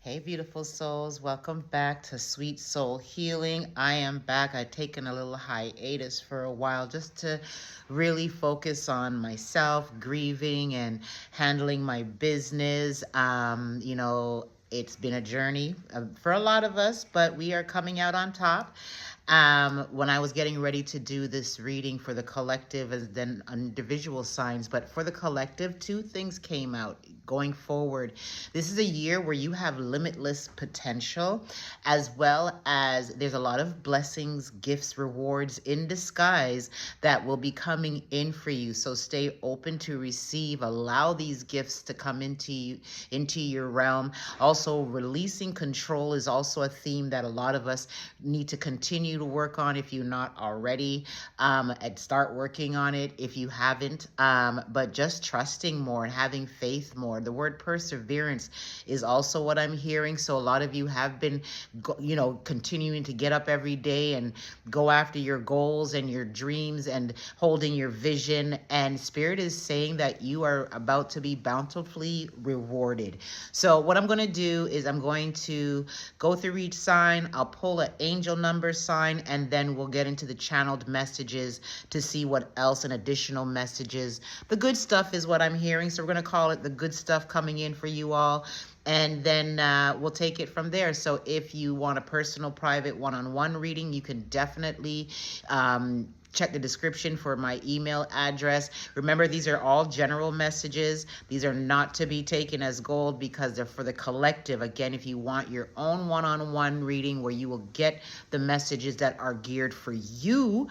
Hey, beautiful souls. Welcome back to Sweet Soul Healing. I am back. I've taken a little hiatus for a while just to really focus on myself, grieving and handling my business. It's been a journey for a lot of us, but we are coming out on top. When I was getting ready to do this reading for the collective and then individual signs, but for the collective, two things came out going forward. This is a year where you have limitless potential, as well as there's a lot of blessings, gifts, rewards in disguise that will be coming in for you. So stay open to receive, allow these gifts to come into your realm. Also, releasing control is also a theme that a lot of us need to continue to work on if you're not already, and start working on it if you haven't, but just trusting more and having faith more. The word perseverance is also what I'm hearing. So a lot of you have been, continuing to get up every day and go after your goals and your dreams and holding your vision. And Spirit is saying that you are about to be bountifully rewarded. So what I'm going to do is I'm going to go through each sign. I'll pull an angel number sign, and then we'll get into the channeled messages to see what else and additional messages. The good stuff is what I'm hearing. So we're going to call it the good stuff coming in for you all. And then we'll take it from there. So if you want a personal, private, one-on-one reading, you can definitely check the description for my email address. Remember, these are all general messages. These are not to be taken as gold because they're for the collective. Again, if you want your own one-on-one reading where you will get the messages that are geared for you,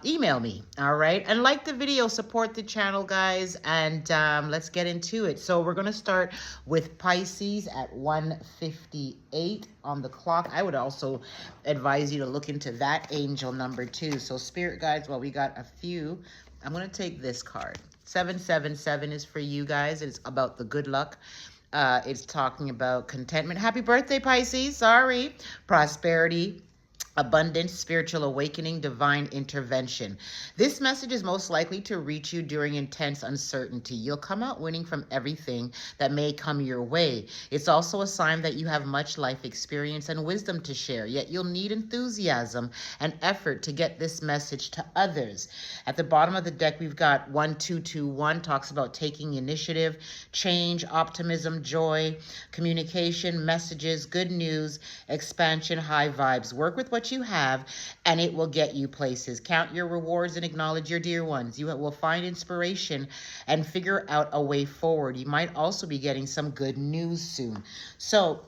email me, all right? And like the video, support the channel, guys, and let's get into it. So we're going to start with Pisces at 1:58 on the clock. I would also advise you to look into that angel number too. So Spirit guides, well, we got a few. I'm going to take this card. 777 is for you guys. It's about the good luck. It's talking about contentment. Happy birthday, Pisces. Sorry. Prosperity, abundance, spiritual awakening, divine intervention. This message is most likely to reach you during intense uncertainty. You'll come out winning from everything that may come your way. It's also a sign that you have much life experience and wisdom to share, yet you'll need enthusiasm and effort to get this message to others. At the bottom of the deck, we've got 1221, talks about taking initiative, change, optimism, joy, communication, messages, good news, expansion, high vibes. Work with what you have, and it will get you places. Count your rewards and acknowledge your dear ones. You will find inspiration and figure out a way forward. You might also be getting some good news soon. So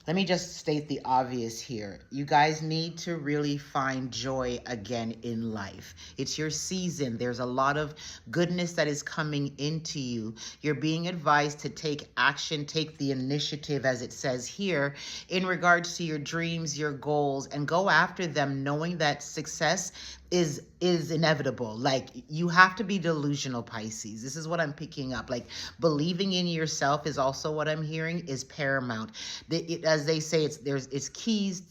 let me just state the obvious here. You guys need to really find joy again in life. It's your season. There's a lot of goodness that is coming into you. You're being advised to take action, take the initiative, as it says here, in regards to your dreams, your goals, and go after them knowing that success is inevitable. Like, you have to be delusional, Pisces. This is what I'm picking up. Like, believing in yourself is also what I'm hearing is paramount. As they say, it's keys.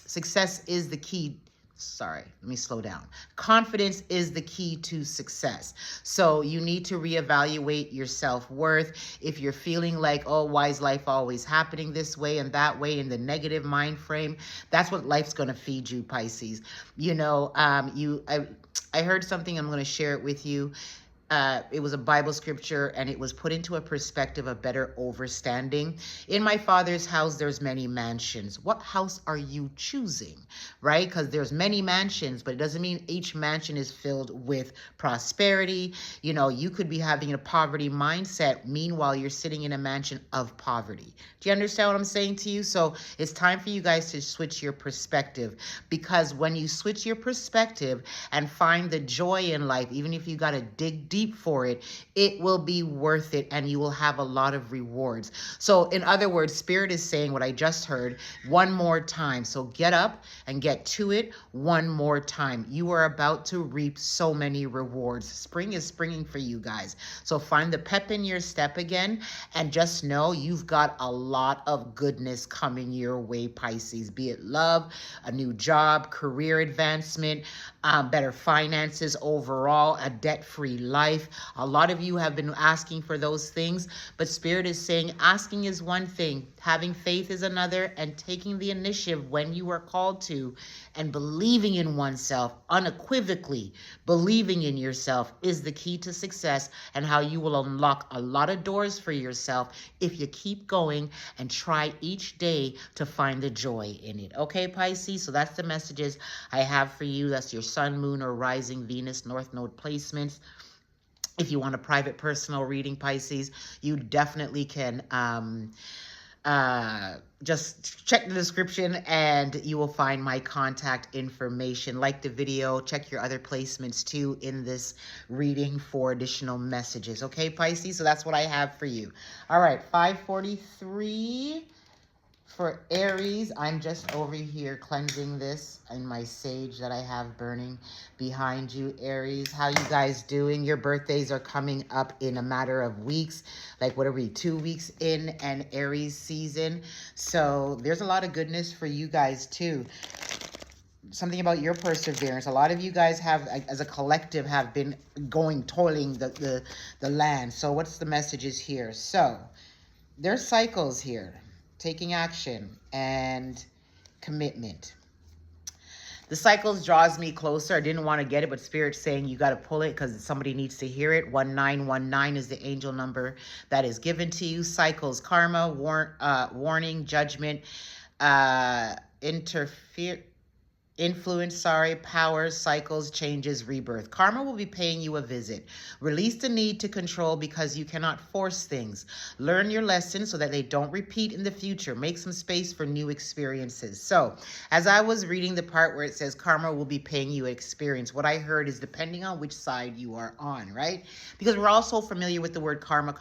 Success is the key. Sorry, let me slow down. Confidence is the key to success. So you need to reevaluate your self-worth. If you're feeling like, oh, why is life always happening this way and that way in the negative mind frame, that's what life's going to feed you, Pisces. I heard something, I'm going to share it with you. It was a Bible scripture, and it was put into a perspective of better understanding. In my Father's house, there's many mansions. What house are you choosing, right? Because there's many mansions, but it doesn't mean each mansion is filled with prosperity. You could be having a poverty mindset. Meanwhile, you're sitting in a mansion of poverty. Do you understand what I'm saying to you? So it's time for you guys to switch your perspective, because when you switch your perspective and find the joy in life, even if you got to dig deep for it, it will be worth it, and you will have a lot of rewards. So in other words, Spirit is saying what I just heard one more time. So get up and get to it one more time. You are about to reap so many rewards. Spring is springing for you guys. So find the pep in your step again, and just know you've got a lot of goodness coming your way, Pisces. Be it love, a new job, career advancement, better finances overall, a debt-free life. A lot of you have been asking for those things, but Spirit is saying asking is one thing, having faith is another, and taking the initiative when you are called to, and believing in oneself, unequivocally believing in yourself is the key to success and how you will unlock a lot of doors for yourself if you keep going and try each day to find the joy in it. Okay, Pisces? So that's the messages I have for you. That's your sun, moon, or rising Venus North Node placements. If you want a private personal reading, Pisces, you definitely can just check the description and you will find my contact information. Like the video, check your other placements too in this reading for additional messages. Okay, Pisces? So that's what I have for you. All right, 5:43. For Aries, I'm just over here cleansing this in my sage that I have burning behind you, Aries. How you guys doing? Your birthdays are coming up in a matter of weeks. Like, what are we, 2 weeks in an Aries season? So there's a lot of goodness for you guys too. Something about your perseverance. A lot of you guys have, as a collective, have been toiling the land. So what's the messages here? So there's cycles here. Taking action and commitment. The cycles draws me closer. I didn't want to get it, but Spirit's saying you got to pull it because somebody needs to hear it. 1919 is the angel number that is given to you. Cycles, karma, warning, judgment, influence, powers, cycles, changes, rebirth. Karma will be paying you a visit. Release the need to control because you cannot force things. Learn your lessons so that they don't repeat in the future. Make some space for new experiences. So, as I was reading the part where it says karma will be paying you an experience, what I heard is depending on which side you are on, right? Because we're all so familiar with the word karma,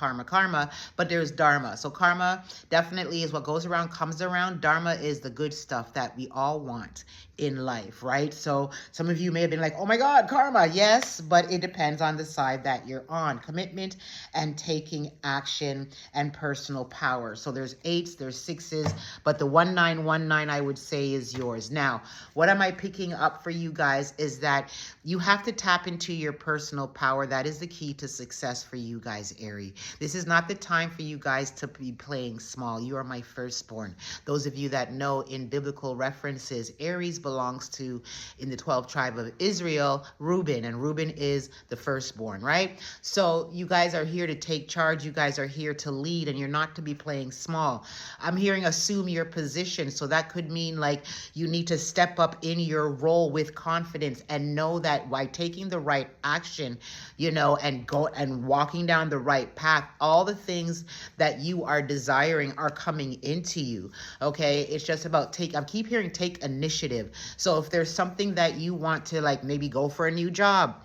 but there's dharma. So karma definitely is what goes around, comes around. Dharma is the good stuff that we all want in life, right? So some of you may have been like, oh my God, karma. Yes, but it depends on the side that you're on. Commitment and taking action and personal power. So there's 8s, there's 6s, but the 1919 I would say is yours. Now, what am I picking up for you guys is that you have to tap into your personal power. That is the key to success for you guys, Aries. This is not the time for you guys to be playing small. You are my firstborn. Those of you that know in biblical references, Aries belongs to, in the 12 tribe of Israel, Reuben, and Reuben is the firstborn, right? So you guys are here to take charge. You guys are here to lead, and you're not to be playing small. I'm hearing assume your position. So that could mean like you need to step up in your role with confidence and know that by taking the right action, you know, and go and walking down the right path, all the things that you are desiring are coming into you. Okay. It's just about I keep hearing take initiative. So if there's something that you want to like maybe go for a new job,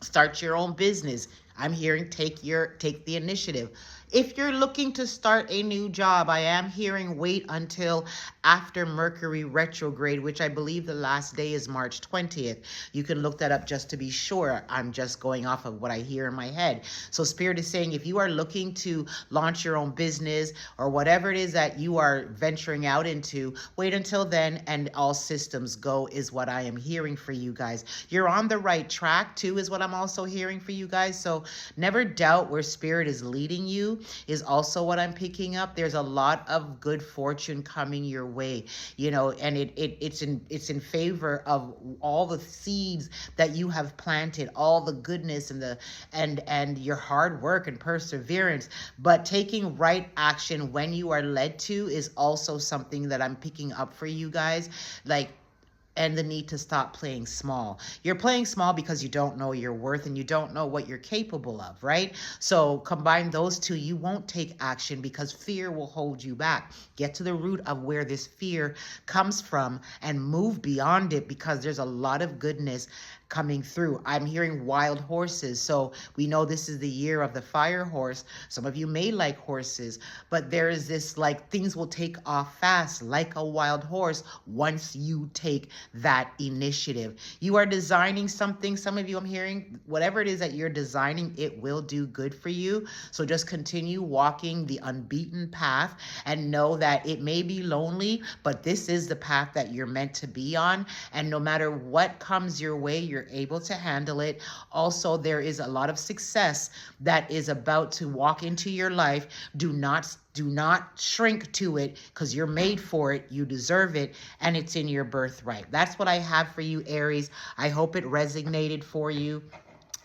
start your own business, I'm hearing take the initiative. If you're looking to start a new job, I am hearing wait until after Mercury retrograde, which I believe the last day is March 20th. You can look that up just to be sure. I'm just going off of what I hear in my head. So Spirit is saying if you are looking to launch your own business or whatever it is that you are venturing out into, wait until then and all systems go is what I am hearing for you guys. You're on the right track too is what I'm also hearing for you guys. So never doubt where Spirit is leading you is also what I'm picking up. There's a lot of good fortune coming your way, you know, and it's in favor of all the seeds that you have planted, all the goodness and your hard work and perseverance. But taking right action when you are led to is also something that I'm picking up for you guys. Like, and the need to stop playing small. You're playing small because you don't know your worth and you don't know what you're capable of, right? So combine those two, you won't take action because fear will hold you back. Get to the root of where this fear comes from and move beyond it because there's a lot of goodness coming through. I'm hearing wild horses. So we know this is the year of the fire horse. Some of you may like horses, but there is this like things will take off fast like a wild horse once you take that initiative. You are designing something. Some of you, I'm hearing, whatever it is that you're designing, it will do good for you. So just continue walking the unbeaten path and know that it may be lonely, but this is the path that you're meant to be on. And no matter what comes your way, you're able to handle it. Also, there is a lot of success that is about to walk into your life. Do not shrink to it, because you're made for it. You deserve it, and it's in your birthright. That's what I have for you, Aries. I hope it resonated for you.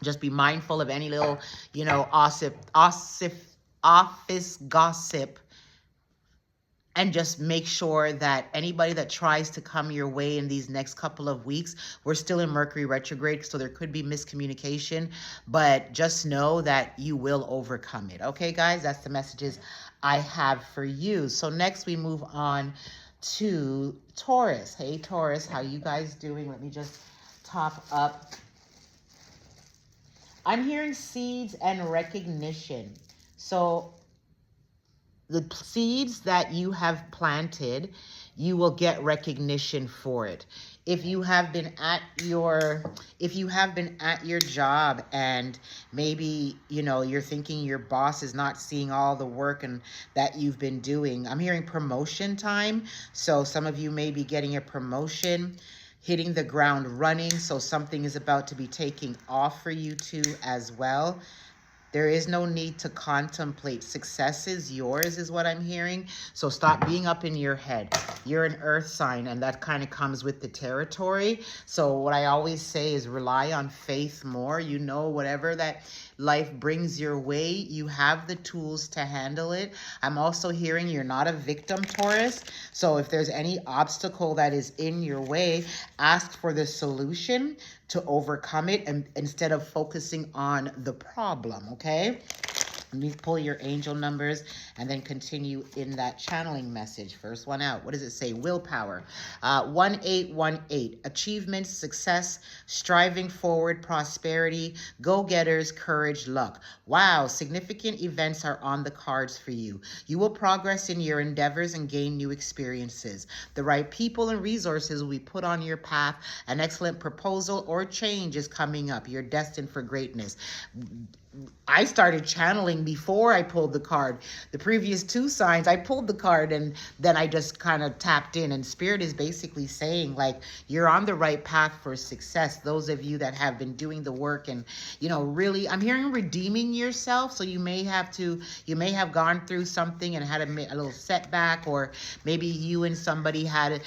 Just be mindful of any little, office gossip. And just make sure that anybody that tries to come your way in these next couple of weeks, we're still in Mercury retrograde, so there could be miscommunication, but just know that you will overcome it. Okay, guys, that's the messages I have for you. So next we move on to Taurus. Hey, Taurus, how you guys doing? Let me just top up. I'm hearing seeds and recognition. So the seeds that you have planted, you will get recognition for it. If you have been at your job and maybe, you're thinking your boss is not seeing all the work and that you've been doing, I'm hearing promotion time. So some of you may be getting a promotion, hitting the ground running. So something is about to be taking off for you too as well. There is no need to contemplate. Success is yours, is what I'm hearing. So stop being up in your head. You're an earth sign, and that kind of comes with the territory. So what I always say is rely on faith more. Whatever that life brings your way, you have the tools to handle it. I'm also hearing you're not a victim, Taurus. So if there's any obstacle that is in your way, ask for the solution to overcome it, and instead of focusing on the problem, okay? Let me pull your angel numbers and then continue in that channeling message. First one out. What does it say? Willpower. 1818. Achievements, success, striving forward, prosperity, go-getters, courage, luck. Wow, significant events are on the cards for you. You will progress in your endeavors and gain new experiences. The right people and resources will be put on your path. An excellent proposal or change is coming up. You're destined for greatness. I started channeling before I pulled the card. The previous two signs, I pulled the card and then I just kind of tapped in, and Spirit is basically saying, like, you're on the right path for success. Those of you that have been doing the work and, really, I'm hearing redeeming yourself. So you may have gone through something and had a little setback, or maybe you and somebody had,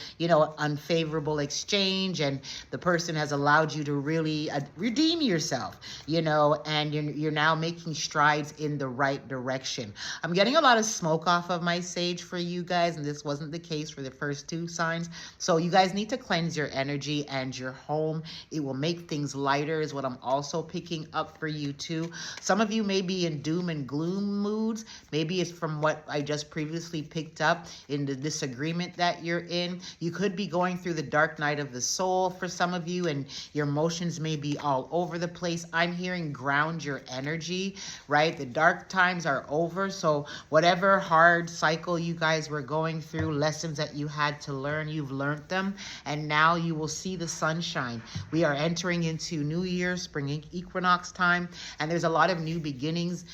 unfavorable exchange, and the person has allowed you to really redeem yourself, and you're now making strides in the right direction. I'm getting a lot of smoke off of my sage for you guys, and this wasn't the case for the first two signs. So you guys need to cleanse your energy and your home. It will make things lighter, is what I'm also picking up for you too. Some of you may be in doom and gloom moods. Maybe it's from what I just previously picked up in the disagreement that you're in. You could be going through the dark night of the soul for some of you, and your emotions may be all over the place. I'm hearing ground your energy, right? The dark times are over. So whatever hard cycle you guys were going through, lessons that you had to learn, you've learned them, and now you will see the sunshine. We are entering into New Year, spring equinox time, and there's a lot of new beginnings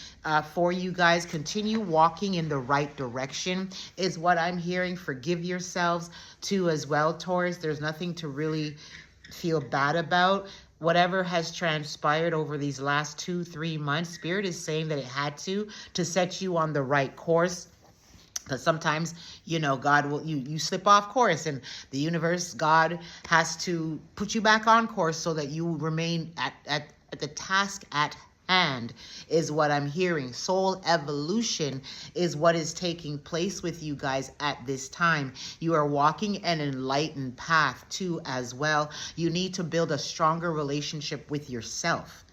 for you guys. Continue walking in the right direction is what I'm hearing. Forgive yourselves too as well, Taurus. There's nothing to really feel bad about. Whatever has transpired over these last 2-3 months, Spirit is saying that it had to set you on the right course. Because sometimes, God will, you slip off course, and the universe, God has to put you back on course so that you remain at the task at hand, is what I'm hearing. Soul evolution is what is taking place with you guys at this time. You are walking an enlightened path too as well. You need to build a stronger relationship with yourself.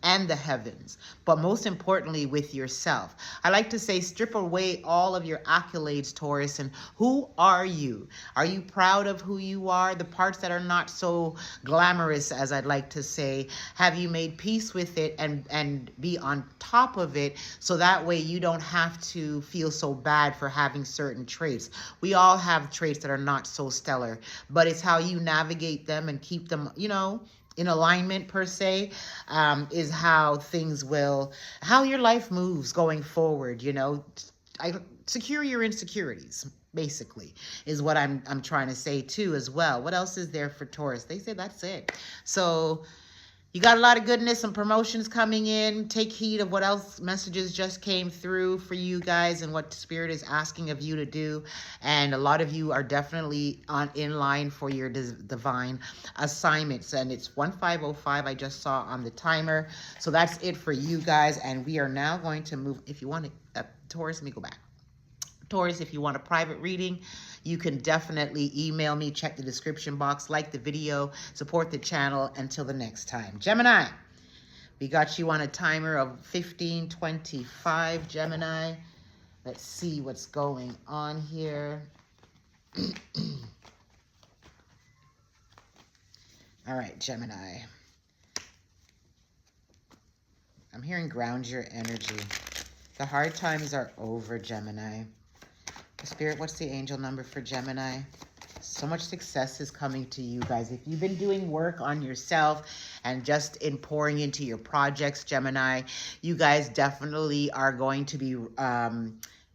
and the heavens, but most importantly with yourself. I like to say strip away all of your accolades, Taurus, and who are you? Are you proud of who you are? The parts that are not so glamorous, as I'd like to say, have you made peace with it and be on top of it, so that way you don't have to feel so bad for having certain traits. We all have traits that are not so stellar, but it's how you navigate them and keep them, in alignment per se, is how things will, how your life moves going forward. Secure your insecurities, basically, is what I'm trying to say too as well. What else is there for Taurus? They say that's it. So you got a lot of goodness and promotions coming in. Take heed of what else messages just came through for you guys and what Spirit is asking of you to do. And a lot of you are definitely in line for your divine assignments. And it's 1505 I just saw on the timer. So that's it for you guys. And we are now going to move. If you want to, Taurus, let me go back. Taurus, if you want a private reading, you can definitely email me, check the description box, like the video, support the channel. Until the next time. Gemini, we got you on a timer of 1525, Gemini. Let's see what's going on here. All right, Gemini. I'm hearing ground your energy. The hard times are over, Gemini. Spirit, what's the angel number for Gemini? So much success is coming to you guys. If you've been doing work on yourself and just in pouring into your projects, Gemini, you guys definitely are going to be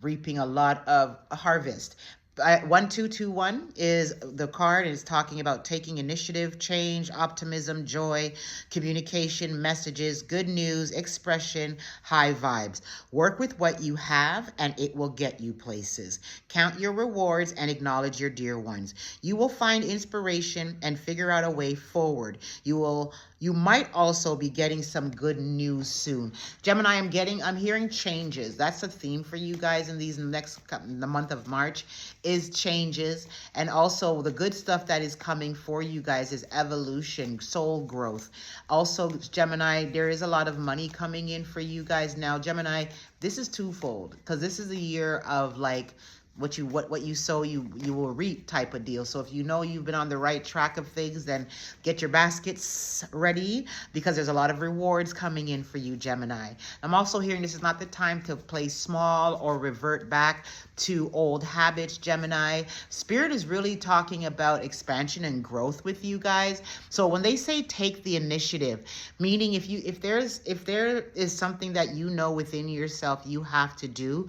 reaping a lot of harvest. 1221 is the card. It's talking about taking initiative, change, optimism, joy, communication, messages, good news, expression, high vibes. Work with what you have and it will get you places. Count your rewards and acknowledge your dear ones. You will find inspiration and figure out a way forward. You might also be getting some good news soon. Gemini, I'm hearing changes. That's a theme for you guys in the month of March, is changes. And also the good stuff that is coming for you guys is evolution, soul growth. Also, Gemini, there is a lot of money coming in for you guys now. Gemini, this is twofold, because this is a year of like, what you sow, you will reap type of deal. So if you know you've been on the right track of things, then get your baskets ready, because there's a lot of rewards coming in for you, Gemini. I'm also hearing this is not the time to play small or revert back to old habits, Gemini. Spirit is really talking about expansion and growth with you guys. So when they say take the initiative, meaning if there is something that you know within yourself you have to do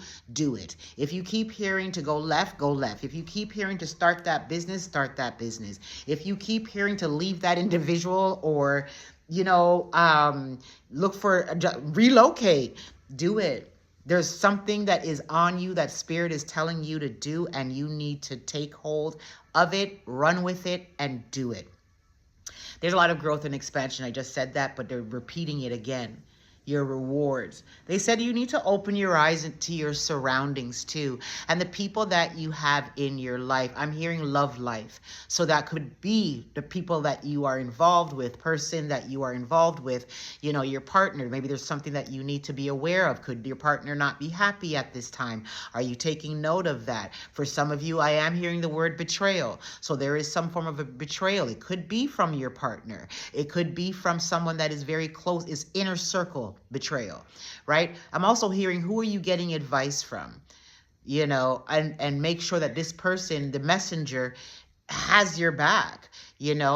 it. If you keep hearing to go left, go left. If you keep hearing to start that business, start that business. If you keep hearing to leave that individual or, look for, relocate, do it. There's something that is on you that Spirit is telling you to do, and you need to take hold of it, run with it, and do it. There's a lot of growth and expansion. I just said that, but they're repeating it again. Your rewards. They said you need to open your eyes to your surroundings too, and the people that you have in your life. I'm hearing love life. So that could be the people that you are involved with, person that you are involved with, your partner. Maybe there's something that you need to be aware of. Could your partner not be happy at this time? Are you taking note of that? For some of you, I am hearing the word betrayal. So there is some form of a betrayal. It could be from your partner. It could be from someone that is very close, is inner circle betrayal, right? I'm also hearing, who are you getting advice from? And make sure that this person, the messenger, has your back.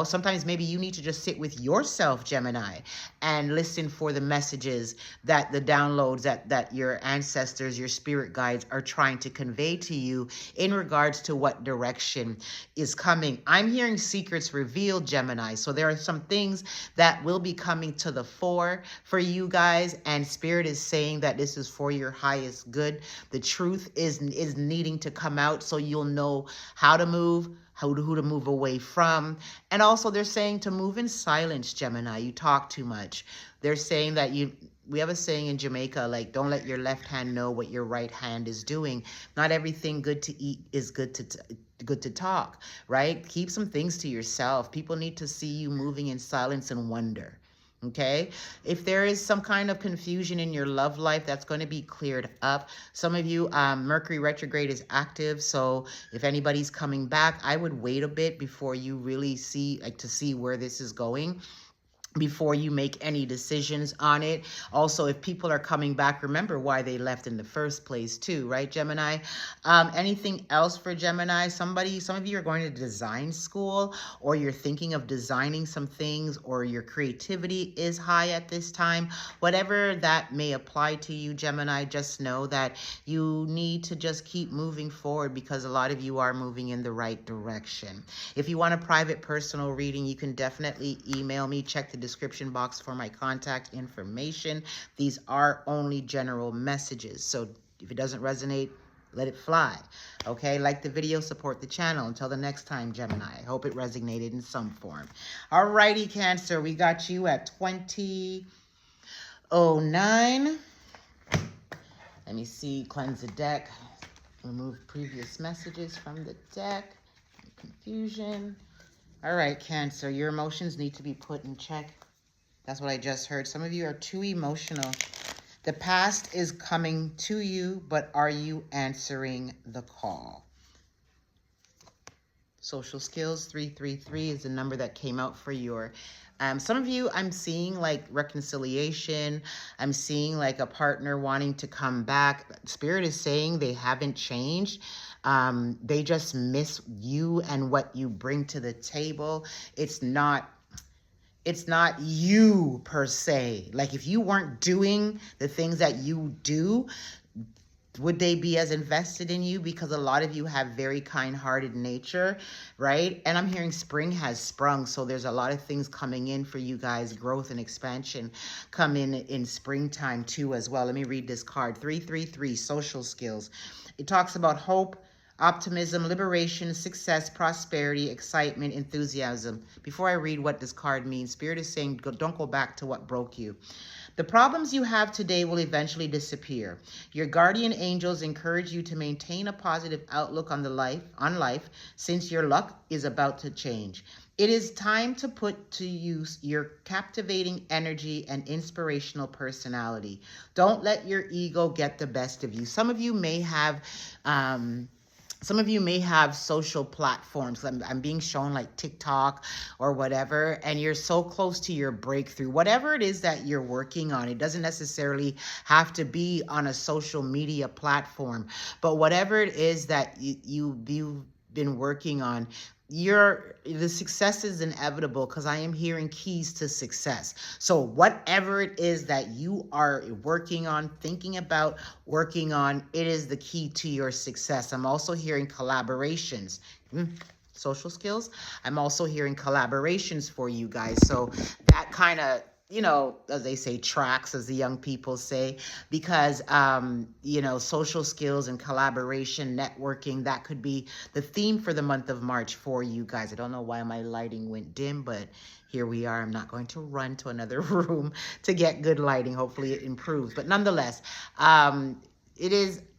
Sometimes maybe you need to just sit with yourself, Gemini, and listen for the messages, that the downloads that your ancestors, your spirit guides are trying to convey to you in regards to what direction is coming. I'm hearing secrets revealed, Gemini. So there are some things that will be coming to the fore for you guys, and Spirit is saying that this is for your highest good. The truth is needing to come out, so you'll know how to move, who to move away from. And also they're saying to move in silence, Gemini. You talk too much. They're saying that we have a saying in Jamaica, like, don't let your left hand know what your right hand is doing. Not everything good to eat is good to talk, right? Keep some things to yourself. People need to see you moving in silence and wonder. Okay, if there is some kind of confusion in your love life, that's going to be cleared up. Some of you, Mercury retrograde is active, so if anybody's coming back, I would wait a bit before you really see, like, to see where this is going, before you make any decisions on it. Also, if people are coming back, remember why they left in the first place too, right, Gemini? Anything else for Gemini? Some of you are going to design school, or you're thinking of designing some things, or your creativity is high at this time. Whatever that may apply to you, Gemini, just know that you need to just keep moving forward, because a lot of you are moving in the right direction. If you want a private personal reading, you can definitely email me. Check the description box for my contact information. These are only general messages, so if it doesn't resonate, let it fly. Okay, like the video, support the channel. Until the next time, Gemini, I hope it resonated in some form. Alrighty, Cancer, we got you at 2009. Let me see, cleanse the deck, remove previous messages from the deck, confusion. All right, Cancer, your emotions need to be put in check. That's what I just heard. Some of you are too emotional. The past is coming to you, but are you answering the call? Social skills, 333 is the number that came out for your... some of you, I'm seeing like reconciliation. I'm seeing like a partner wanting to come back. Spirit is saying they haven't changed. They just miss you and what you bring to the table. It's not you per se. Like, if you weren't doing the things that you do, would they be as invested in you? Because a lot of you have very kind-hearted nature, right? And I'm hearing spring has sprung, so there's a lot of things coming in for you guys. Growth and expansion come in springtime too as well. Let me read this card. 333, social skills. It talks about hope, optimism, liberation, success, prosperity, excitement, enthusiasm. Before I read what this card means, Spirit is saying, don't go back to what broke you. The problems you have today will eventually disappear. Your guardian angels encourage you to maintain a positive outlook on life, since your luck is about to change. It is time to put to use your captivating energy and inspirational personality. Don't let your ego get the best of you. Some of you may have social platforms. I'm being shown like TikTok or whatever, and you're so close to your breakthrough. Whatever it is that you're working on, it doesn't necessarily have to be on a social media platform, but whatever it is that you've been working on, the success is inevitable, because I am hearing keys to success. So whatever it is that you are working on, thinking about working on, it is the key to your success. I'm also hearing collaborations. Social skills. I'm also hearing collaborations for you guys. So that kind of, as they say, tracks, as the young people say, because, social skills and collaboration, networking, that could be the theme for the month of March for you guys. I don't know why my lighting went dim, but here we are. I'm not going to run to another room to get good lighting. Hopefully it improves. But nonetheless,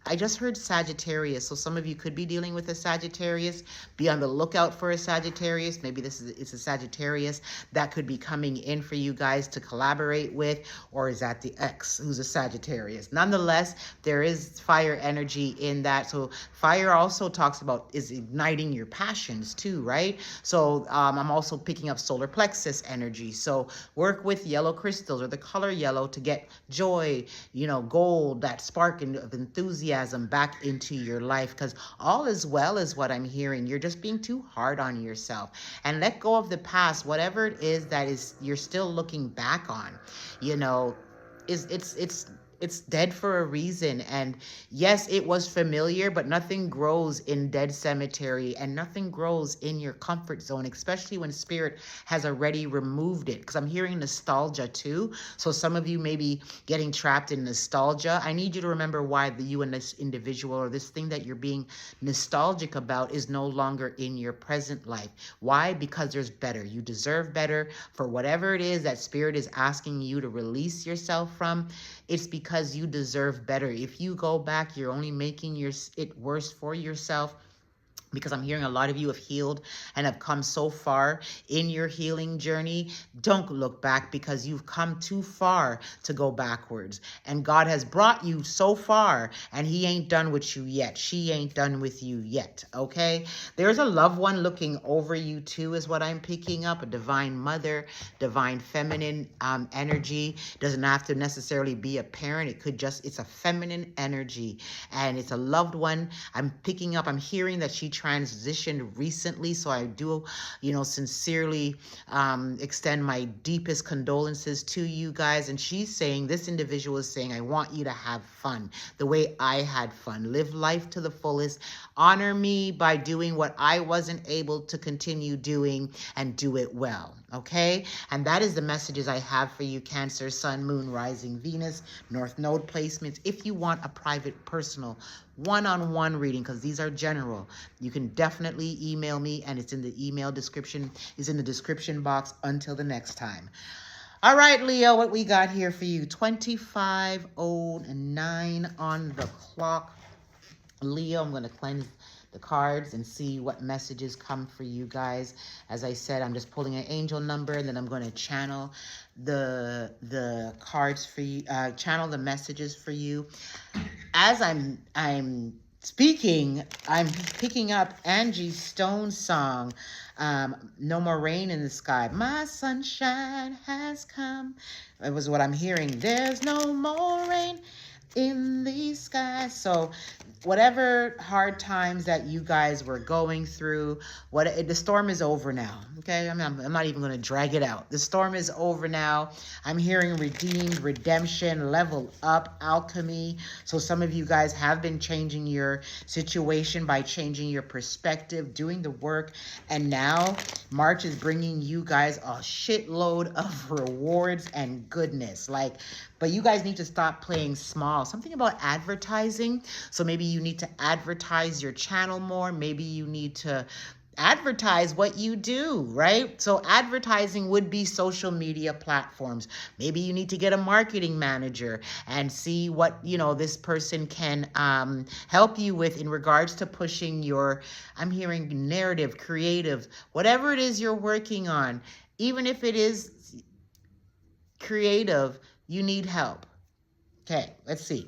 I just heard Sagittarius, so some of you could be dealing with a Sagittarius. Be on the lookout for a Sagittarius. Maybe it's a Sagittarius that could be coming in for you guys to collaborate with, or is that the ex who's a Sagittarius? Nonetheless, there is fire energy in that. So fire also talks about is igniting your passions too, right? So I'm also picking up solar plexus energy. So work with yellow crystals or the color yellow to get joy, gold, that spark of enthusiasm back into your life, because all is well is what I'm hearing. You're just being too hard on yourself, and let go of the past. Whatever it is that is you're still looking back on, it's dead for a reason. And yes, it was familiar, but nothing grows in dead cemetery, and nothing grows in your comfort zone, especially when spirit has already removed it. Because I'm hearing nostalgia too. So some of you may be getting trapped in nostalgia. I need you to remember why you and this individual or this thing that you're being nostalgic about is no longer in your present life. Why? Because there's better. You deserve better for whatever it is that spirit is asking you to release yourself from. It's because you deserve better. If you go back, you're only making it worse for yourself. because I'm hearing a lot of you have healed and have come so far in your healing journey. Don't look back, because you've come too far to go backwards. And God has brought you so far, and he ain't done with you yet. She ain't done with you yet, okay? There's a loved one looking over you too, is what I'm picking up. A divine mother, divine feminine energy. Doesn't have to necessarily be a parent. It could just, it's a feminine energy, and it's a loved one. I'm hearing that she transitioned recently. So I do, sincerely extend my deepest condolences to you guys. And she's saying, this individual is saying, I want you to have fun the way I had fun. Live life to the fullest. Honor me by doing what I wasn't able to continue doing, and do it well. Okay? And that is the messages I have for you, Cancer, Sun, Moon, Rising, Venus, North Node placements. If you want a private, personal, one-on-one reading, because these are general, you can definitely email me, and it's in the email description, is in the description box. Until the next time. All right, Leo, what we got here for you? 25:09 on the clock. Leo, I'm going to cleanse the cards and see what messages come for you guys. As I said, I'm just pulling an angel number, and then I'm going to channel the cards for you, channel the messages for you. As I'm speaking, I'm picking up Angie Stone's song, No More Rain in the Sky. My sunshine has come. It was what I'm hearing. There's no more rain in the sky. So whatever hard times that you guys were going through, the storm is over now. Okay, I'm not even going to drag it out. The storm is over now. I'm hearing redeemed, redemption, level up, alchemy. So some of you guys have been changing your situation by changing your perspective, doing the work, and now March is bringing you guys a shitload of rewards and goodness. But you guys need to stop playing small. Something about advertising. So maybe you need to advertise your channel more. Maybe you need to advertise what you do, right? So advertising would be social media platforms. Maybe you need to get a marketing manager and see what, this person can help you with in regards to pushing your, I'm hearing narrative, creative, whatever it is you're working on. Even if it is creative, you need help. Okay, let's see.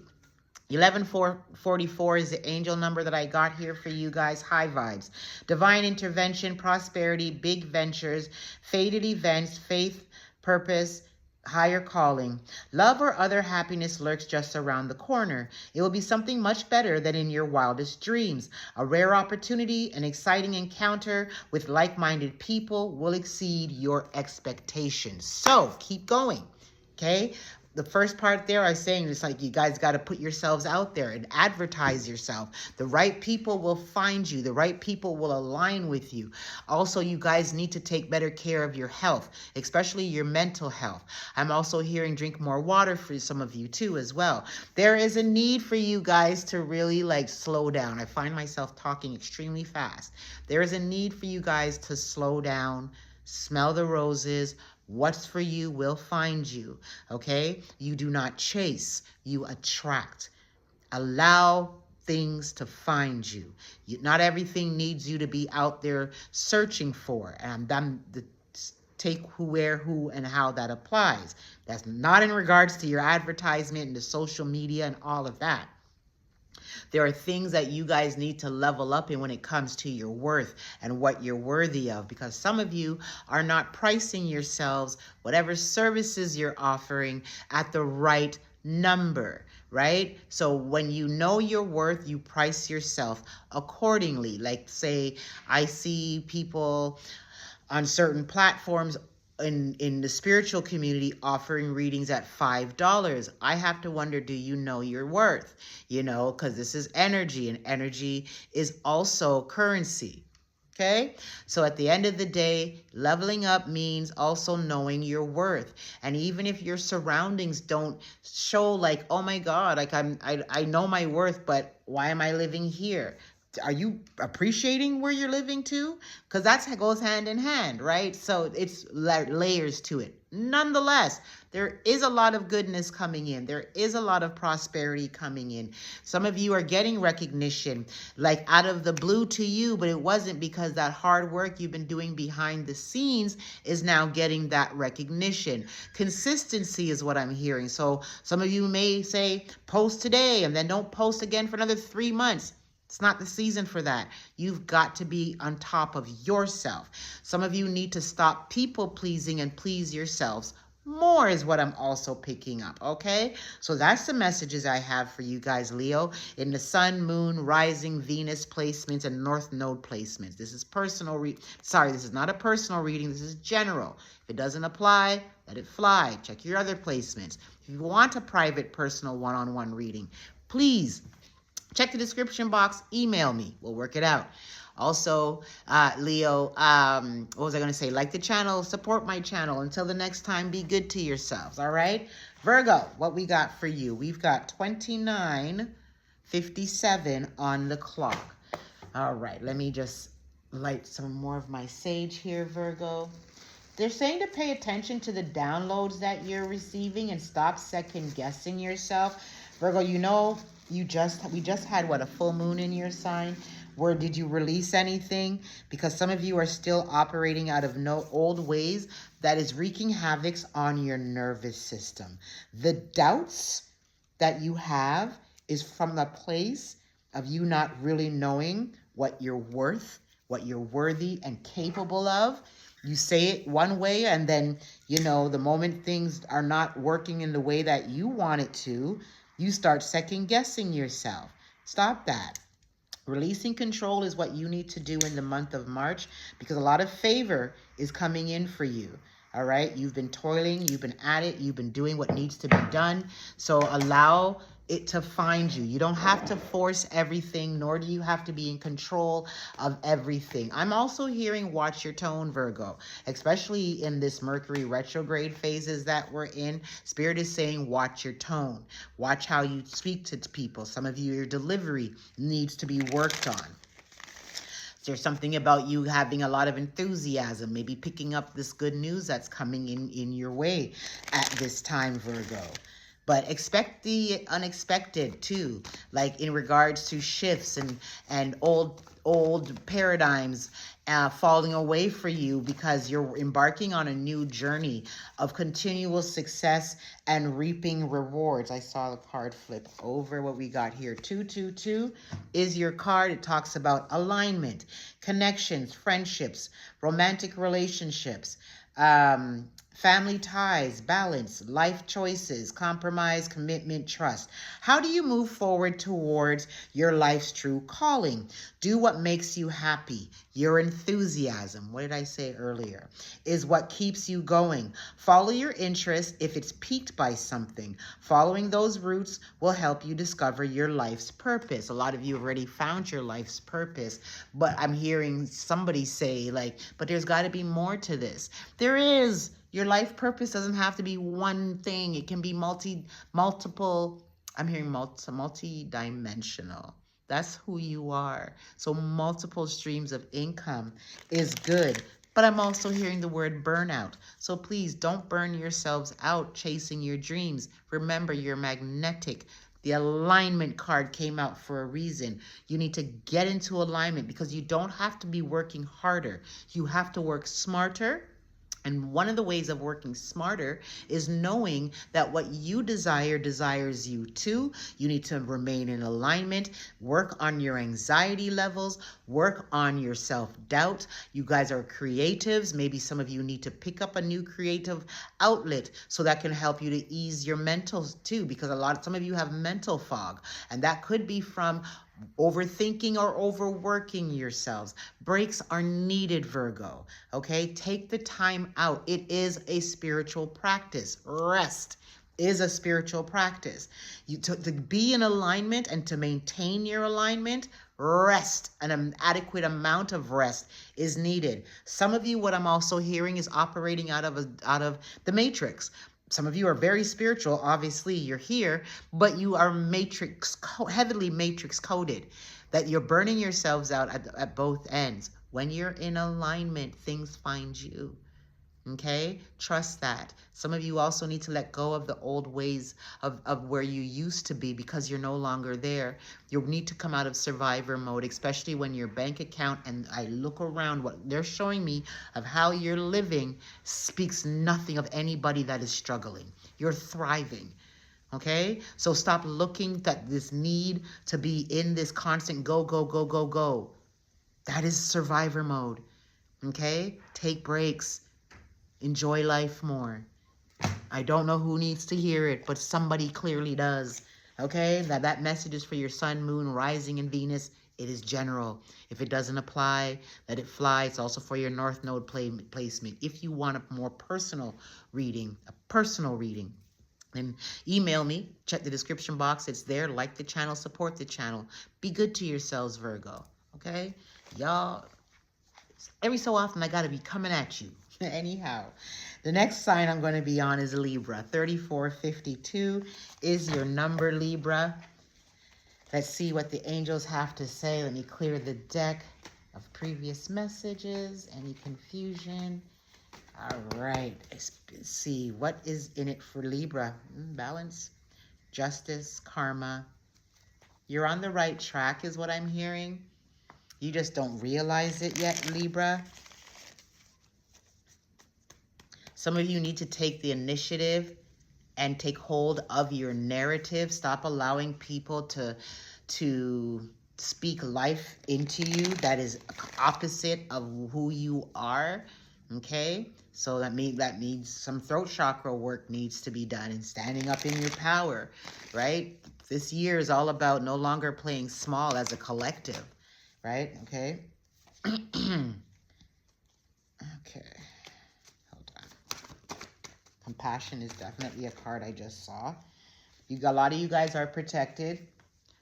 11444 is the angel number that I got here for you guys. High vibes. Divine intervention, prosperity, big ventures, fated events, faith, purpose, higher calling. Love or other happiness lurks just around the corner. It will be something much better than in your wildest dreams. A rare opportunity, an exciting encounter with like-minded people will exceed your expectations. So keep going. Okay, the first part there, I was saying, it's like you guys got to put yourselves out there and advertise yourself. The right people will find you. The right people will align with you. Also, you guys need to take better care of your health, especially your mental health. I'm also hearing drink more water for some of you too as well. There is a need for you guys to really slow down. I find myself talking extremely fast. There is a need for you guys to slow down, smell the roses. What's for you will find you, okay? You do not chase, you attract. Allow things to find you. Not everything needs you to be out there searching for. And I'm take who, where, who, and how that applies. That's not in regards to your advertisement and the social media and all of that. There are things that you guys need to level up in when it comes to your worth and what you're worthy of, because some of you are not pricing yourselves, whatever services you're offering, at the right number, right? So when you know your worth, you price yourself accordingly. Like, say, I see people on certain platforms in the spiritual community offering readings at $5. I have to wonder, do you know your worth? Because this is energy, and energy is also currency. Okay? So at the end of the day, leveling up means also knowing your worth. And even if your surroundings don't show oh my God, I know my worth, but why am I living here? Are you appreciating where you're living too? Because that goes hand in hand, right? So it's layers to it. Nonetheless, there is a lot of goodness coming in. There is a lot of prosperity coming in. Some of you are getting recognition like out of the blue to you, but it wasn't, because that hard work you've been doing behind the scenes is now getting that recognition. Consistency is what I'm hearing. So some of you may say, post today and then don't post again for another 3 months. It's not the season for that. You've got to be on top of yourself. Some of you need to stop people pleasing and please yourselves more is what I'm also picking up, okay? So that's the messages I have for you guys, Leo, in the sun, moon, rising, Venus placements, and north node placements. This is personal. This is not a personal reading. This is general. If it doesn't apply, let it fly. Check your other placements. If you want a private, personal, one-on-one reading, please check the description box, email me. We'll work it out. Also, Leo, what was I going to say? Like the channel, support my channel. Until the next time, be good to yourselves, all right? Virgo, what we got for you? We've got 29:57 on the clock. All right, let me just light some more of my sage here, Virgo. They're saying to pay attention to the downloads that you're receiving and stop second guessing yourself. Virgo, you know, we just had, what, a full moon in your sign? Where did you release anything? Because some of you are still operating out of old ways that is wreaking havoc on your nervous system. The doubts that you have is from the place of you not really knowing what you're worth, what you're worthy and capable of. You say it one way, and then, you know, the moment things are not working in the way that you want it to, you start second guessing yourself. Stop that. Releasing control is what you need to do in the month of March, because a lot of favor is coming in for you. All right. You've been toiling. You've been at it. You've been doing what needs to be done. So allow it to find you. You don't have to force everything, nor do you have to be in control of everything. I'm also hearing watch your tone, Virgo, especially in this Mercury retrograde phases that we're in. Spirit is saying watch your tone. Watch how you speak to people. Some of you, your delivery needs to be worked on. There's something about you having a lot of enthusiasm, maybe picking up this good news that's coming in your way at this time, Virgo. But expect the unexpected too, like in regards to shifts and old paradigms falling away for you, because you're embarking on a new journey of continual success and reaping rewards. I saw the card flip over. What we got here, 222 is your card. It talks about alignment, connections, friendships, romantic relationships, family ties, balance, life choices, compromise, commitment, trust. How do you move forward towards your life's true calling? Do what makes you happy. Your enthusiasm, what did I say earlier, is what keeps you going. Follow your interest if it's piqued by something. Following those roots will help you discover your life's purpose. A lot of you have already found your life's purpose, but I'm hearing somebody say, like, but there's got to be more to this. There is. Your life purpose doesn't have to be one thing. It can be multiple. I'm hearing multi-dimensional. That's who you are. So multiple streams of income is good. But I'm also hearing the word burnout. So please don't burn yourselves out chasing your dreams. Remember, you're magnetic. The alignment card came out for a reason. You need to get into alignment, because you don't have to be working harder. You have to work smarter. And one of the ways of working smarter is knowing that what you desire desires you too. You need to remain in alignment, work on your anxiety levels, work on your self-doubt. You guys are creatives. Maybe some of you need to pick up a new creative outlet so that can help you to ease your mental too, because some of you have mental fog, and that could be from overthinking or overworking yourselves. Breaks are needed, Virgo. Okay, take the time out. It is a spiritual practice. Rest is a spiritual practice. To be in alignment and to maintain your alignment, rest, an adequate amount of rest is needed. Some of you, what I'm also hearing, is operating out of the matrix. Some of you are very spiritual. Obviously, you're here, but you are heavily matrix coded, that you're burning yourselves out at both ends. When you're in alignment, things find you. Okay? Trust that. Some of you also need to let go of the old ways of where you used to be, because you're no longer there. You need to come out of survivor mode, especially when your bank account, and I look around, what they're showing me of how you're living speaks nothing of anybody that is struggling. You're thriving. Okay? So stop looking at this need to be in this constant go, go, go, go, go. That is survivor mode. Okay? Take breaks. Enjoy life more. I don't know who needs to hear it, but somebody clearly does. Okay? That message is for your sun, moon, rising, and Venus. It is general. If it doesn't apply, let it fly. It's also for your North Node placement. If you want a more personal reading, then email me. Check the description box. It's there. Like the channel. Support the channel. Be good to yourselves, Virgo. Okay? Y'all, every so often I got to be coming at you. Anyhow, the next sign I'm going to be on is Libra. 3452 is your number, Libra. Let's see what the angels have to say. Let me clear the deck of previous messages. Any confusion? All right. Let's see. What is in it for Libra? Balance, justice, karma. You're on the right track is what I'm hearing. You just don't realize it yet, Libra. Some of you need to take the initiative and take hold of your narrative. Stop allowing people to speak life into you that is opposite of who you are. Okay? So that means some throat chakra work needs to be done and standing up in your power, right? This year is all about no longer playing small as a collective, right? Okay? Okay. Compassion is definitely a card I just saw. A lot of you guys are protected.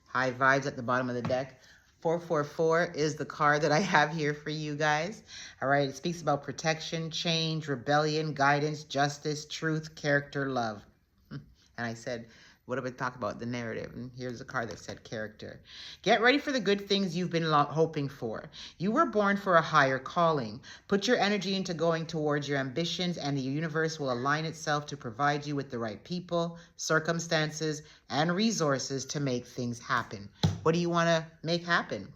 High vibes at the bottom of the deck. 444 is the card that I have here for you guys. All right, it speaks about protection, change, rebellion, guidance, justice, truth, character, love. And I said, what did we talk about? The narrative. And here's a card that said character. Get ready for the good things you've been hoping for. You were born for a higher calling. Put your energy into going towards your ambitions, and the universe will align itself to provide you with the right people, circumstances, and resources to make things happen. What do you want to make happen?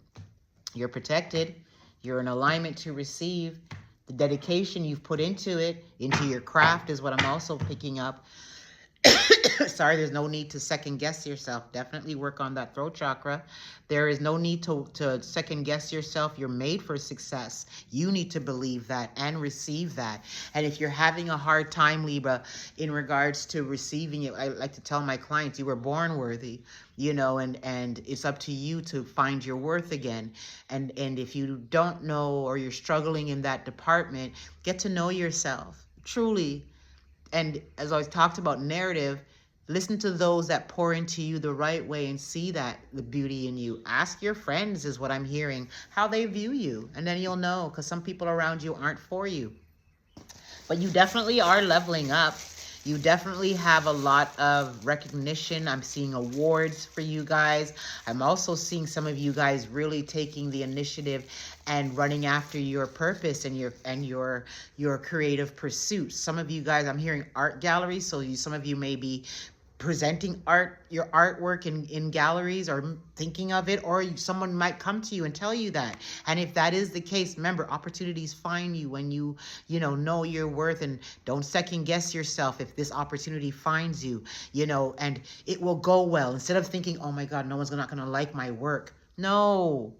You're protected. You're in alignment to receive. The dedication you've put into it, into your craft, is what I'm also picking up. Sorry, there's no need to second guess yourself. Definitely work on that throat chakra. There is no need to second guess yourself. You're made for success. You need to believe that and receive that. And if you're having a hard time, Libra, in regards to receiving it, I like to tell my clients, you were born worthy, you know, and it's up to you to find your worth again. And if you don't know, or you're struggling in that department, get to know yourself, truly. And as I talked about narrative, listen to those that pour into you the right way and see that the beauty in you. Ask your friends, is what I'm hearing, how they view you. And then you'll know, because some people around you aren't for you. But you definitely are leveling up. You definitely have a lot of recognition. I'm seeing awards for you guys. I'm also seeing some of you guys really taking the initiative and running after your purpose and your creative pursuits. Some of you guys, I'm hearing art galleries, so some of you may be presenting your artwork in galleries, or thinking of it, or someone might come to you and tell you that. And if that is the case, remember, opportunities find you when you know your worth, and don't second guess yourself if this opportunity finds you, and it will go well. Instead of thinking, oh my God, no one's not gonna like my work. No.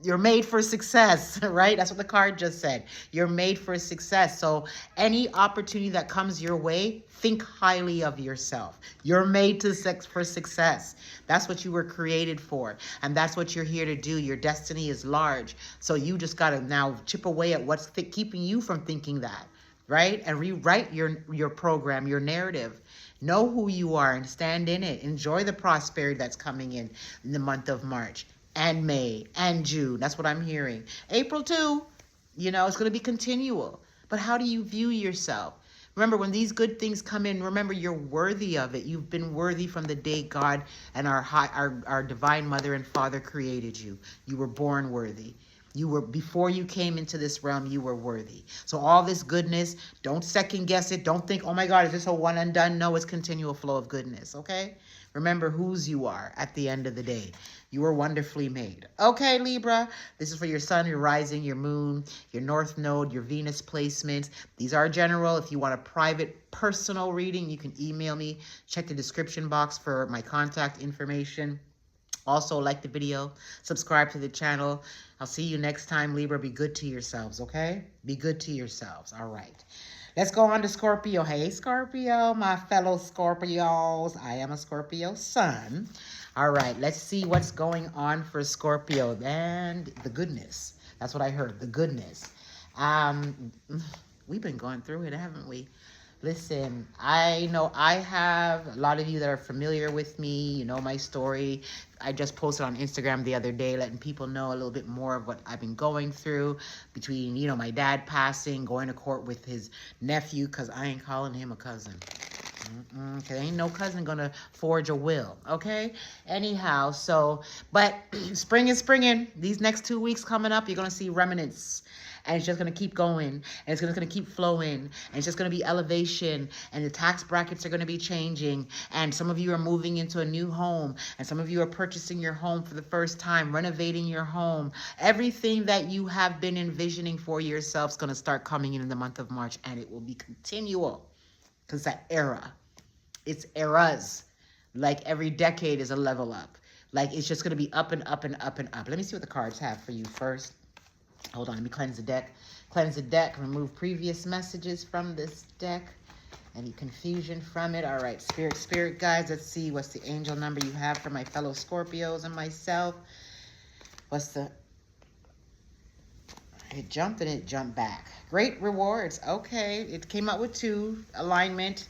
You're made for success, right? That's what the card just said. You're made for success. So any opportunity that comes your way, think highly of yourself. You're made for success. That's what you were created for. And that's what you're here to do. Your destiny is large. So you just got to now chip away at what's keeping you from thinking that, right? And rewrite your program, your narrative. Know who you are and stand in it. Enjoy the prosperity that's coming in the month of March. And May and June. That's what I'm hearing. April too, it's going to be continual. But how do you view yourself? Remember, when these good things come in, remember you're worthy of it. You've been worthy from the day God and our divine mother and father created you. You were born worthy. You were, before you came into this realm, you were worthy. So all this goodness, don't second guess it. Don't think, oh my God, is this a one and done? No, it's continual flow of goodness, okay? Remember whose you are at the end of the day. You were wonderfully made. Okay, Libra, this is for your sun, your rising, your moon, your north node, your Venus placements. These are general. If you want a private, personal reading, you can email me. Check the description box for my contact information. Also, like the video, subscribe to the channel. I'll see you next time, Libra. Be good to yourselves, okay? Be good to yourselves. All right. Let's go on to Scorpio. Hey, Scorpio, my fellow Scorpios. I am a Scorpio sun. All right, let's see what's going on for Scorpio. And the goodness. That's what I heard, the goodness. We've been going through it, haven't we? Listen, I know I have a lot of you that are familiar with me. You know my story. I just posted on Instagram the other day, letting people know a little bit more of what I've been going through between, you know, my dad passing, going to court with his nephew, because I ain't calling him a cousin. Cause ain't no cousin gonna forge a will, okay? Anyhow, so, but spring is springing. These next 2 weeks coming up, you're gonna see remnants. And it's just going to keep going, and it's going to keep flowing, and it's just going to be elevation, and the tax brackets are going to be changing, and some of you are moving into a new home, and some of you are purchasing your home for the first time, renovating your home. Everything that you have been envisioning for yourself is going to start coming in the month of March, and it will be continual, because that era, it's eras. Like every decade is a level up. Like it's just going to be up and up and up and up. Let me see what the cards have for you first. Hold on, let me cleanse the deck. Cleanse the deck, remove previous messages from this deck. Any confusion from it. All right, spirit guides. Let's see what's the angel number you have for my fellow Scorpios and myself. What's the... It jumped and it jumped back. Great rewards. Okay, it came up with 2. Alignment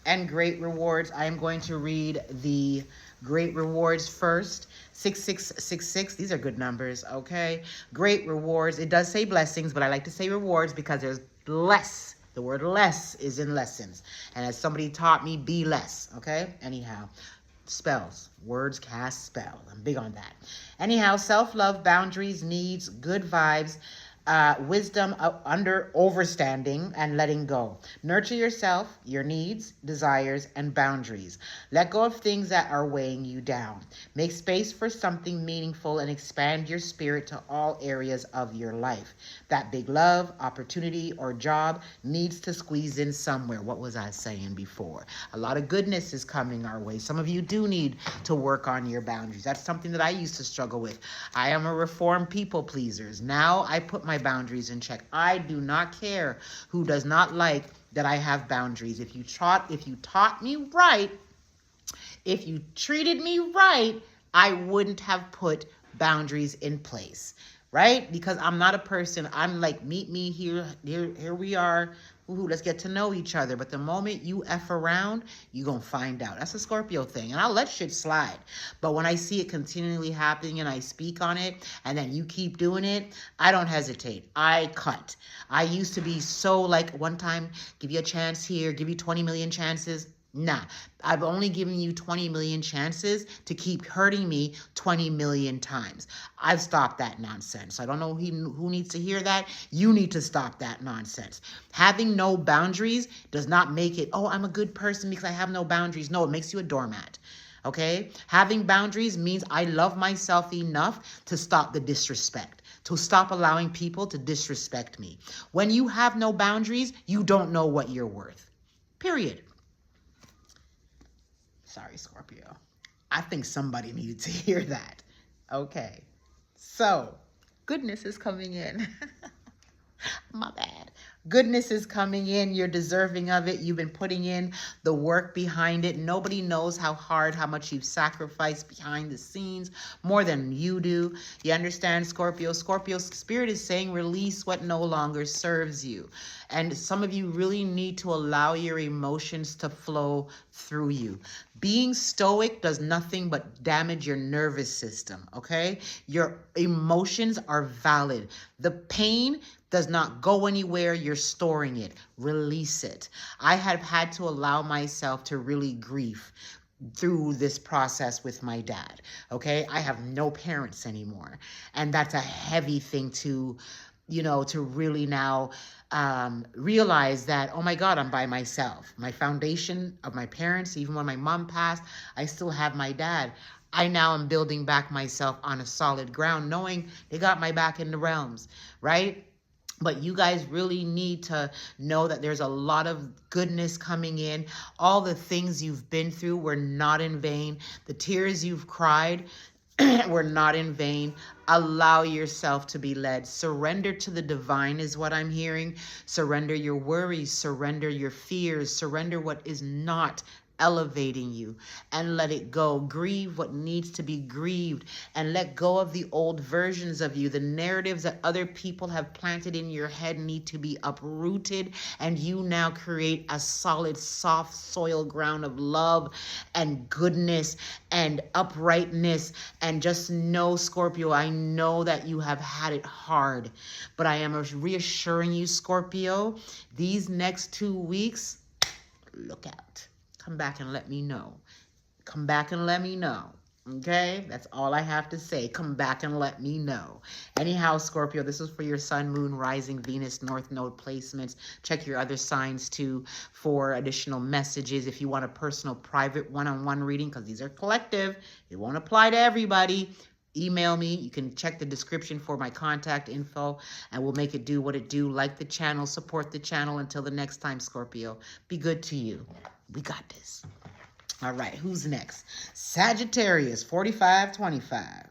and great rewards. I am going to read the great rewards first. 6666. These are good numbers, okay? Great rewards. It does say blessings, but I like to say rewards because there's less. The word less is in lessons. And as somebody taught me, be less, okay? Anyhow, spells. Words cast spell. I'm big on that. Anyhow, self-love, boundaries, needs, good vibes, wisdom under overstanding and letting go. Nurture yourself, your needs, desires, and boundaries. Let go of things that are weighing you down. Make space for something meaningful and expand your spirit to all areas of your life. That big love, opportunity, or job needs to squeeze in somewhere. What was I saying before? A lot of goodness is coming our way. Some of you do need to work on your boundaries. That's something that I used to struggle with. I am a reformed people pleaser. Now I put my boundaries in check. I do not care who does not like that I have boundaries. If you taught me right, if you treated me right, I wouldn't have put boundaries in place, right? Because I'm not a person, I'm like, meet me here we are. Ooh, let's get to know each other. But the moment you F around, you gonna find out. That's a Scorpio thing. And I'll let shit slide. But when I see it continually happening and I speak on it, and then you keep doing it, I don't hesitate. I cut. I used to be so like, one time, give you a chance here, give you 20 million chances. Nah, I've only given you 20 million chances to keep hurting me 20 million times. I've stopped that nonsense. I don't know who needs to hear that. You need to stop that nonsense. Having no boundaries does not make it, oh, I'm a good person because I have no boundaries. No, it makes you a doormat. Okay? Having boundaries means I love myself enough to stop the disrespect, to stop allowing people to disrespect me. When you have no boundaries, you don't know what you're worth. Period. Sorry, Scorpio. I think somebody needed to hear that. Okay. So, goodness is coming in. My bad. Goodness is coming in. You're deserving of it. You've been putting in the work behind it. Nobody knows how much you've sacrificed behind the scenes, more than you do. You understand, Scorpio? Scorpio's spirit is saying release what no longer serves you. And some of you really need to allow your emotions to flow through you. Being stoic does nothing but damage your nervous system, okay? Your emotions are valid. The pain does not go anywhere. You're storing it. Release it. I have had to allow myself to really grieve through this process with my dad. Okay. I have no parents anymore. And that's a heavy thing to, to really now realize that, oh my God, I'm by myself. My foundation of my parents, even when my mom passed, I still have my dad. I now am building back myself on a solid ground, knowing they got my back in the realms, right? But you guys really need to know that there's a lot of goodness coming in. All the things you've been through were not in vain. The tears you've cried were not in vain. Allow yourself to be led. Surrender to the divine is what I'm hearing. Surrender your worries. Surrender your fears. Surrender what is not elevating you and let it go. Grieve what needs to be grieved and let go of the old versions of you. The narratives that other people have planted in your head need to be uprooted, and you now create a solid, soft soil ground of love and goodness and uprightness. And just know, Scorpio, I know that you have had it hard, but I am reassuring you, Scorpio, these next 2 weeks, look out. Come back and let me know. Come back and let me know. Okay? That's all I have to say. Come back and let me know. Anyhow, Scorpio, this is for your sun, moon, rising, Venus, north node placements. Check your other signs too for additional messages. If you want a personal, private, one-on-one reading, because these are collective, it won't apply to everybody. Email me. You can check the description for my contact info, and we'll make it do what it do. Like the channel, support the channel. Until the next time, Scorpio, be good to you. We got this. All right, who's next? Sagittarius, 4525.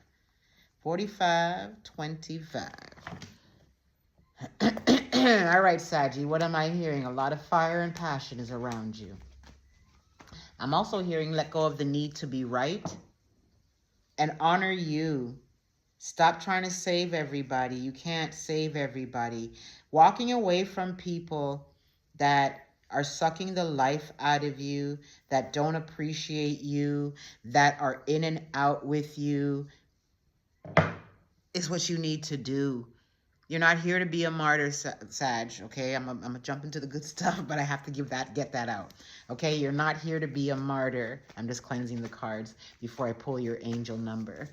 4525. All right, Saggy, what am I hearing? A lot of fire and passion is around you. I'm also hearing let go of the need to be right and honor you. Stop trying to save everybody. You can't save everybody. Walking away from people that are sucking the life out of you, that don't appreciate you, that are in and out with you, is what you need to do. You're not here to be a martyr, Sag, okay? I'm gonna jump into the good stuff, but I have to get that out, okay? You're not here to be a martyr. I'm just cleansing the cards before I pull your angel number.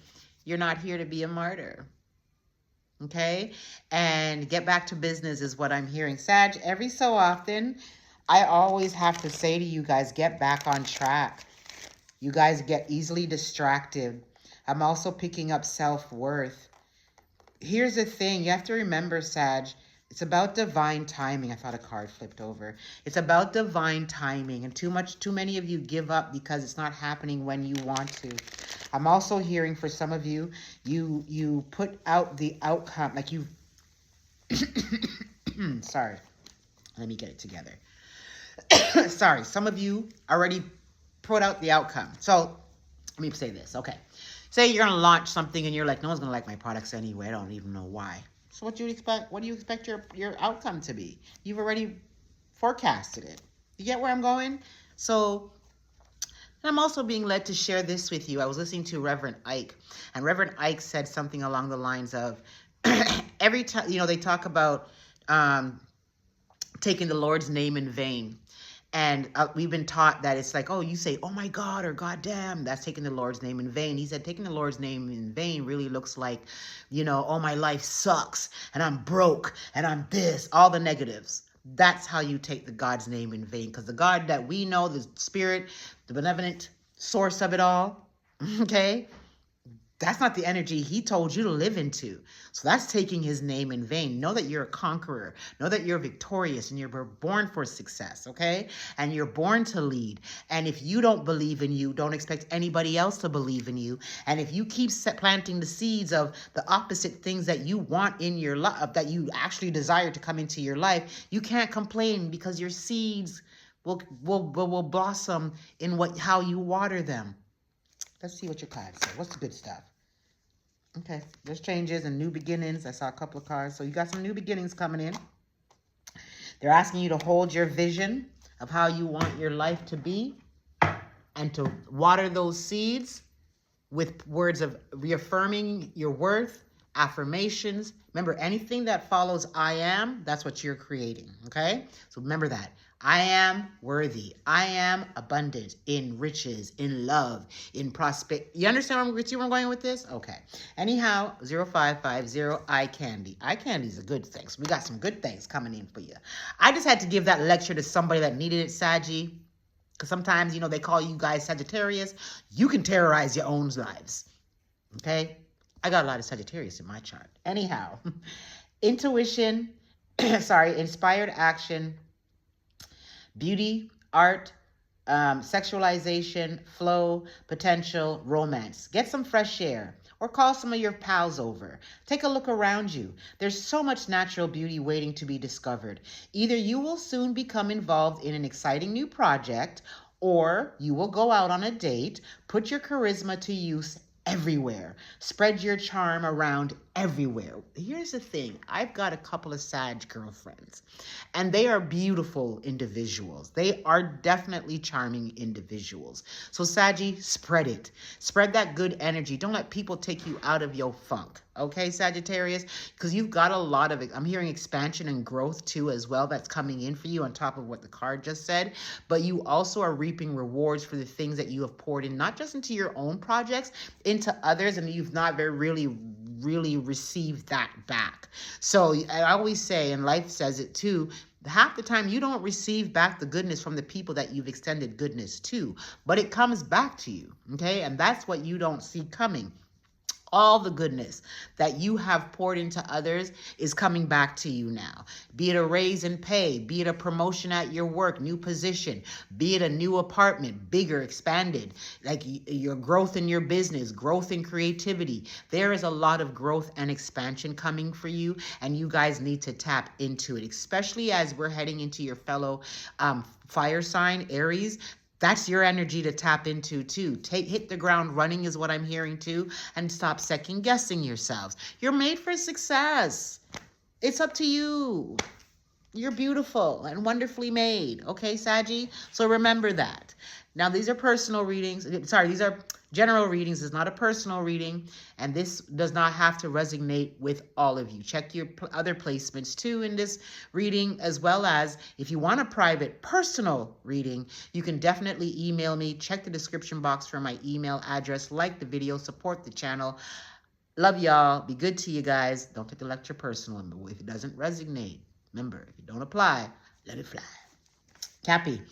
You're not here to be a martyr, okay? And get back to business is what I'm hearing. Sag, every so often, I always have to say to you guys, get back on track. You guys get easily distracted. I'm also picking up self-worth. Here's the thing. You have to remember, Sag, it's about divine timing. I thought a card flipped over. It's about divine timing. And too many of you give up because it's not happening when you want to. I'm also hearing for some of you, you put out the outcome. Like you... Sorry. Let me get it together. Sorry, some of you already put out the outcome. So let me say this. Okay. Say you're going to launch something and you're like, no one's going to like my products anyway. I don't even know why. So what do you expect your outcome to be? You've already forecasted it. You get where I'm going? So I'm also being led to share this with you. I was listening to Reverend Ike, and Reverend Ike said something along the lines of every time, they talk about taking the Lord's name in vain. And we've been taught that it's like, oh, you say, oh my God, or God damn, that's taking the Lord's name in vain. He said taking the Lord's name in vain really looks like, oh, my life sucks and I'm broke and I'm this, all the negatives. That's how you take the God's name in vain. Because the God that we know, the spirit, the benevolent source of it all, okay, that's not the energy he told you to live into. So that's taking his name in vain. Know that you're a conqueror. Know that you're victorious and you're born for success, okay? And you're born to lead. And if you don't believe in you, don't expect anybody else to believe in you. And if you keep planting the seeds of the opposite things that you want in your life, that you actually desire to come into your life, you can't complain because your seeds will blossom in how you water them. Let's see what your cards say. What's the good stuff? Okay, there's changes and new beginnings. I saw a couple of cards. So you got some new beginnings coming in. They're asking you to hold your vision of how you want your life to be and to water those seeds with words of reaffirming your worth, affirmations. Remember, anything that follows I am, that's what you're creating, okay? So remember that. I am worthy. I am abundant in riches, in love, in prosperity. You understand where I'm going with this? Okay. Anyhow, 0550 eye candy. Eye candy is a good thing. So we got some good things coming in for you. I just had to give that lecture to somebody that needed it, Saggy. Because sometimes, you know, they call you guys Sagittarius. You can terrorize your own lives. Okay? I got a lot of Sagittarius in my chart. Anyhow, intuition, inspired action, beauty, art, sexualization, flow, potential, romance. Get some fresh air or call some of your pals over. Take a look around you. There's so much natural beauty waiting to be discovered. Either you will soon become involved in an exciting new project, or you will go out on a date, put your charisma to use everywhere. Spread your charm around everywhere. Here's the thing. I've got a couple of Sag girlfriends, and they are beautiful individuals. They are definitely charming individuals. So Saggy, spread it. Spread that good energy. Don't let people take you out of your funk. Okay, Sagittarius? Because you've got a lot of, I'm hearing expansion and growth too as well that's coming in for you on top of what the card just said. But you also are reaping rewards for the things that you have poured in, not just into your own projects, into others, and you've not really received that back. So I always say, and life says it too, half the time you don't receive back the goodness from the people that you've extended goodness to, but it comes back to you, okay? And that's what you don't see coming. All the goodness that you have poured into others is coming back to you now. Be it a raise in pay, be it a promotion at your work, new position, be it a new apartment, bigger, expanded, like your growth in your business, growth in creativity. There is a lot of growth and expansion coming for you, and you guys need to tap into it, especially as we're heading into your fellow fire sign, Aries. That's your energy to tap into too. Hit the ground running is what I'm hearing too, and stop second guessing yourselves. You're made for success. It's up to you. You're beautiful and wonderfully made. Okay, Saggy? So remember that. Now, these are personal readings. Sorry, these are general readings. It's not a personal reading, and this does not have to resonate with all of you. Check your other placements too in this reading, as well as if you want a private personal reading, you can definitely email me. Check the description box for my email address. Like the video, support the channel. Love y'all. Be good to you guys. Don't take the lecture personal. If it doesn't resonate, remember, if it don't apply, let it fly. Cappy,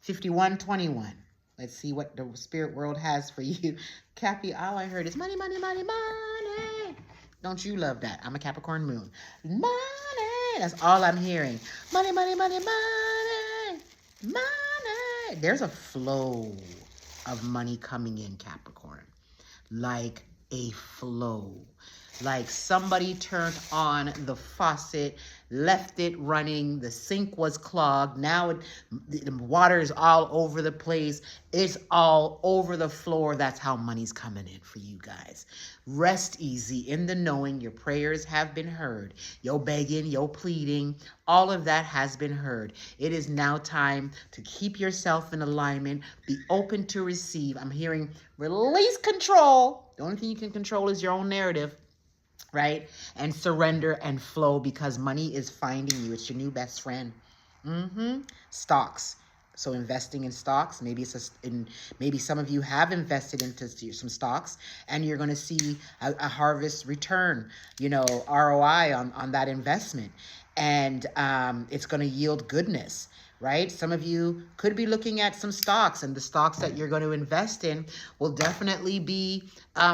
5121. Let's see what the spirit world has for you. Cappy, all I heard is money, money, money, money. Don't you love that? I'm a Capricorn moon. Money. That's all I'm hearing. Money, money, money, money. Money. There's a flow of money coming in, Capricorn. Like a flow. Like somebody turned on the faucet, left it running, the sink was clogged, now the water is all over the place, it's all over the floor. That's how money's coming in for you guys. Rest easy in the knowing your prayers have been heard. Your begging, your pleading, all of that has been heard. It is now time to keep yourself in alignment, be open to receive. I'm hearing release control. The only thing you can control is your own narrative. Right? And surrender and flow, because money is finding you. It's your new best friend. Stocks. So investing in stocks, maybe maybe some of you have invested into some stocks, and you're going to see a harvest return, you know, ROI on that investment, and it's going to yield goodness. Right? Some of you could be looking at some stocks, and the stocks that you're going to invest in will definitely be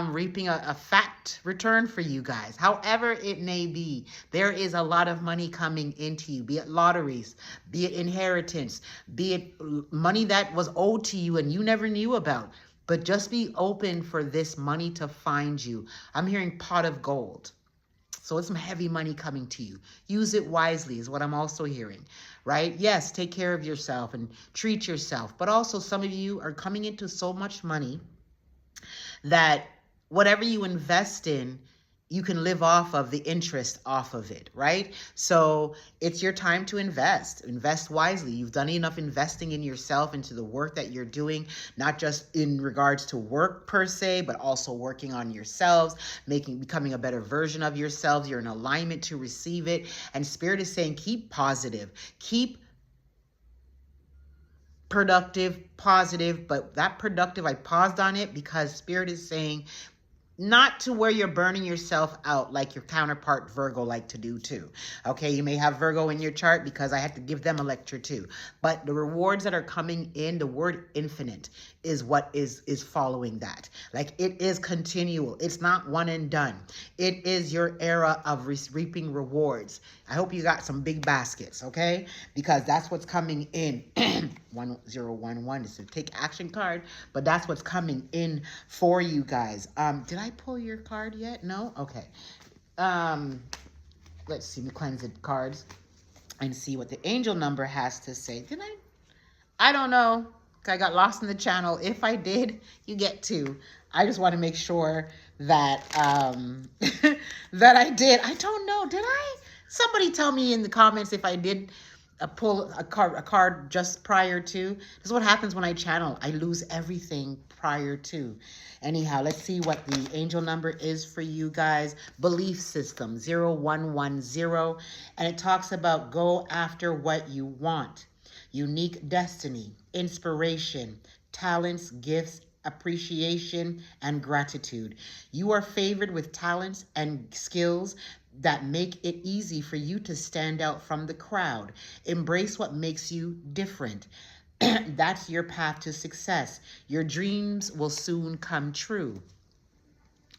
reaping a fat return for you guys. However it may be, there is a lot of money coming into you, be it lotteries, be it inheritance, be it money that was owed to you and you never knew about. But just be open for this money to find you. I'm hearing pot of gold. So it's some heavy money coming to you. Use it wisely is what I'm also hearing, right? Yes, take care of yourself and treat yourself. But also some of you are coming into so much money that whatever you invest in you can live off of the interest off of it, right? So it's your time to invest. Invest wisely. You've done enough investing in yourself, into the work that you're doing, not just in regards to work per se, but also working on yourselves, becoming a better version of yourselves. You're in alignment to receive it. And Spirit is saying, keep positive, keep productive, positive. But that productive, I paused on it because Spirit is saying, not to where you're burning yourself out like your counterpart Virgo like to do too. Okay, you may have Virgo in your chart because I had to give them a lecture too. But the rewards that are coming in, the word infinite is what is following that. Like it is continual. It's not one and done. It is your era of reaping rewards. I hope you got some big baskets, okay? Because that's what's coming in. 1011 is a take action card, but that's what's coming in for you guys. Did I pull your card yet? No? Okay. Let's see, we cleanse the cards and see what the angel number has to say. Did I don't know. I got lost in the channel. If I did, you get two. I just want to make sure that that I did. I don't know. Did I? Somebody tell me in the comments if I did pull a card just prior to. This is what happens when I channel. I lose everything prior to. Anyhow, let's see what the angel number is for you guys. Belief system 0110. And it talks about go after what you want. Unique destiny, inspiration, talents, gifts, appreciation, and gratitude. You are favored with talents and skills that make it easy for you to stand out from the crowd. Embrace what makes you different. That's your path to success. Your dreams will soon come true.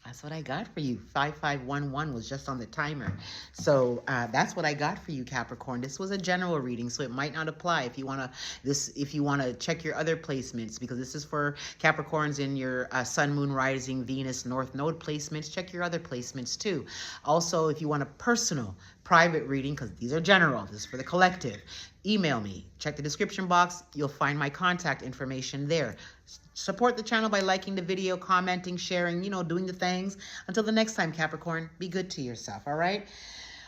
That's what I got for you. 5511 was just on the timer. So that's what I got for you, Capricorn. This was a general reading, so it might not apply if you want to check your other placements, because this is for Capricorns in your Sun, Moon, Rising, Venus, North Node placements. Check your other placements too. Also, if you want a personal, private reading, because these are general, this is for the collective, email me. Check the description box. You'll find my contact information there. Support the channel by liking the video, commenting, sharing, doing the things. Until the next time, Capricorn, be good to yourself, all right?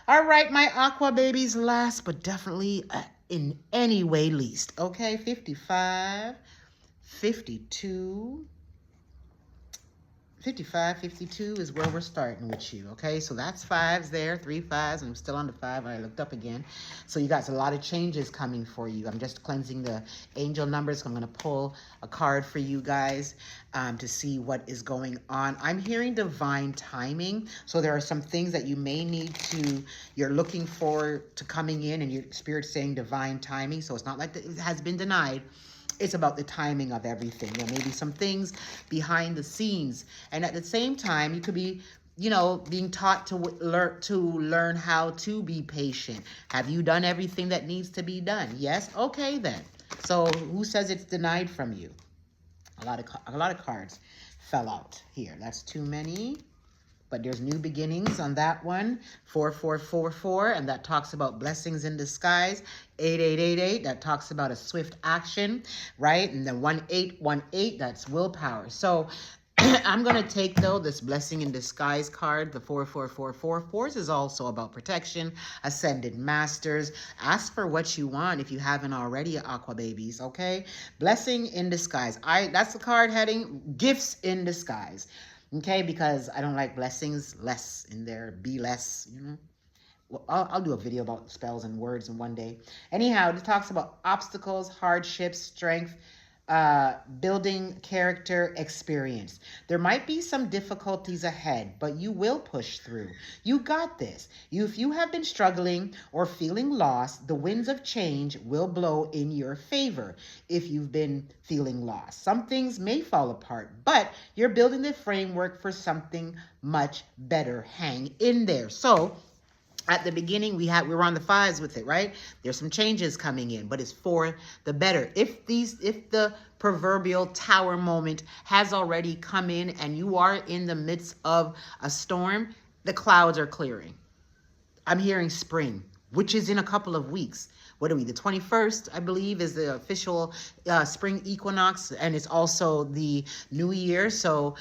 All right, my aqua babies, last but definitely in any way least, okay? 55, 52... 55, 52 is where we're starting with you, okay? So that's fives there, 3 5s, and I'm still on the 5. I looked up again. So you got a lot of changes coming for you. I'm just cleansing the angel numbers. I'm going to pull a card for you guys to see what is going on. I'm hearing divine timing. So there are some things that you may need you're looking for to coming in, and your spirit's saying divine timing. So it's not like it has been denied. It's about the timing of everything. There may be some things behind the scenes. And at the same time, you could be, being taught to learn how to be patient. Have you done everything that needs to be done? Yes? Okay, then. So who says it's denied from you? A lot of cards fell out here. That's too many. But there's new beginnings on that one. 4444, and that talks about blessings in disguise. 8888, that talks about a swift action, right? And then 1818, that's willpower. So I'm going to take, though, this blessing in disguise card, the 4444. Fours is also about protection, ascended masters. Ask for what you want if you haven't already, aqua babies, okay? Blessing in disguise. That's the card heading, gifts in disguise. Okay, because I don't like blessings less in there. Be less, Well, I'll do a video about spells and words in one day. Anyhow, it talks about obstacles, hardships, strength, building character, experience. There might be some difficulties ahead, but you will push through. You got this. If you have been struggling or feeling lost, the winds of change will blow in your favor. If you've been feeling lost, some things may fall apart, but you're building the framework for something much better. Hang in there. So at the beginning, we were on the 5s with it, right? There's some changes coming in, but it's for the better. If the proverbial tower moment has already come in and you are in the midst of a storm, the clouds are clearing. I'm hearing spring, which is in a couple of weeks. What are we? The 21st, I believe, is the official spring equinox, and it's also the new year. So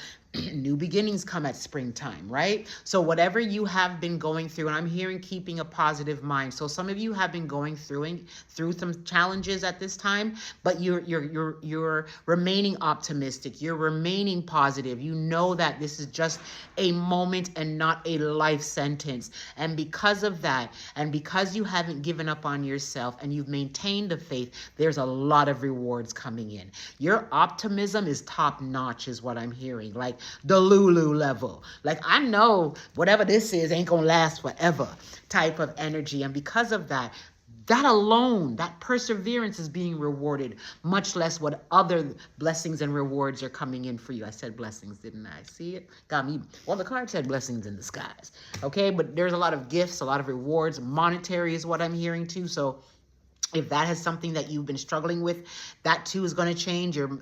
New beginnings come at springtime, right? So whatever you have been going through, and I'm hearing keeping a positive mind. So some of you have been going through some challenges at this time, but you're remaining optimistic. You're remaining positive. You know that this is just a moment and not a life sentence. And because of that, and because you haven't given up on yourself and you've maintained the faith, there's a lot of rewards coming in. Your optimism is top notch, is what I'm hearing. Like the Lulu level. Like, I know whatever this is ain't gonna last forever type of energy. And because of that, that alone, that perseverance is being rewarded, much less what other blessings and rewards are coming in for you. I said blessings, didn't I? See it? Got me. Well, the card said blessings in disguise. Okay, but there's a lot of gifts, a lot of rewards. Monetary is what I'm hearing too. So if that is something that you've been struggling with, that too is going to change. Your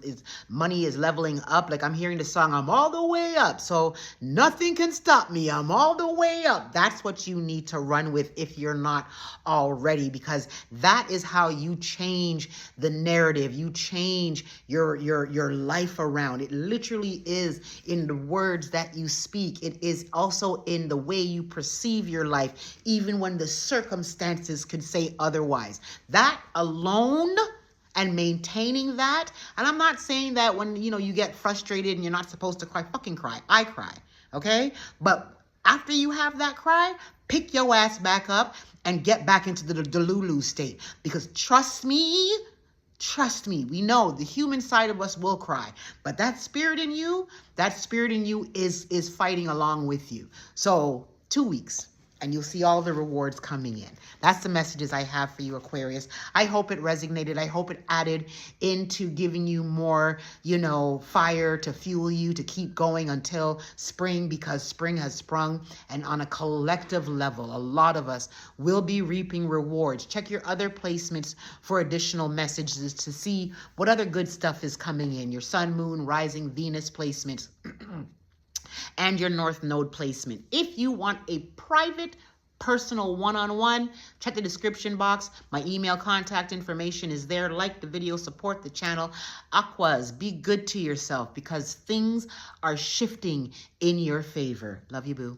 money is leveling up. Like I'm hearing the song, I'm all the way up. So nothing can stop me. I'm all the way up. That's what you need to run with if you're not already, because that is how you change the narrative. You change your life around. It literally is in the words that you speak. It is also in the way you perceive your life, even when the circumstances could say otherwise. That alone and maintaining that, and I'm not saying that when, you get frustrated and you're not supposed to cry, fucking cry. I cry, okay? But after you have that cry, pick your ass back up and get back into the Lulu state. Because trust me, we know the human side of us will cry. But that spirit in you is fighting along with you. So 2 weeks. And you'll see all the rewards coming in. That's the messages I have for you, Aquarius. I hope it resonated. I hope it added into giving you more, fire to fuel you to keep going until spring, because spring has sprung. And on a collective level, a lot of us will be reaping rewards. Check your other placements for additional messages to see what other good stuff is coming in. Your sun, moon, rising, Venus placements. And your North Node placement. If you want a private, personal one-on-one, check the description box. My email contact information is there. Like the video, support the channel. Aquas, be good to yourself because things are shifting in your favor. Love you, boo.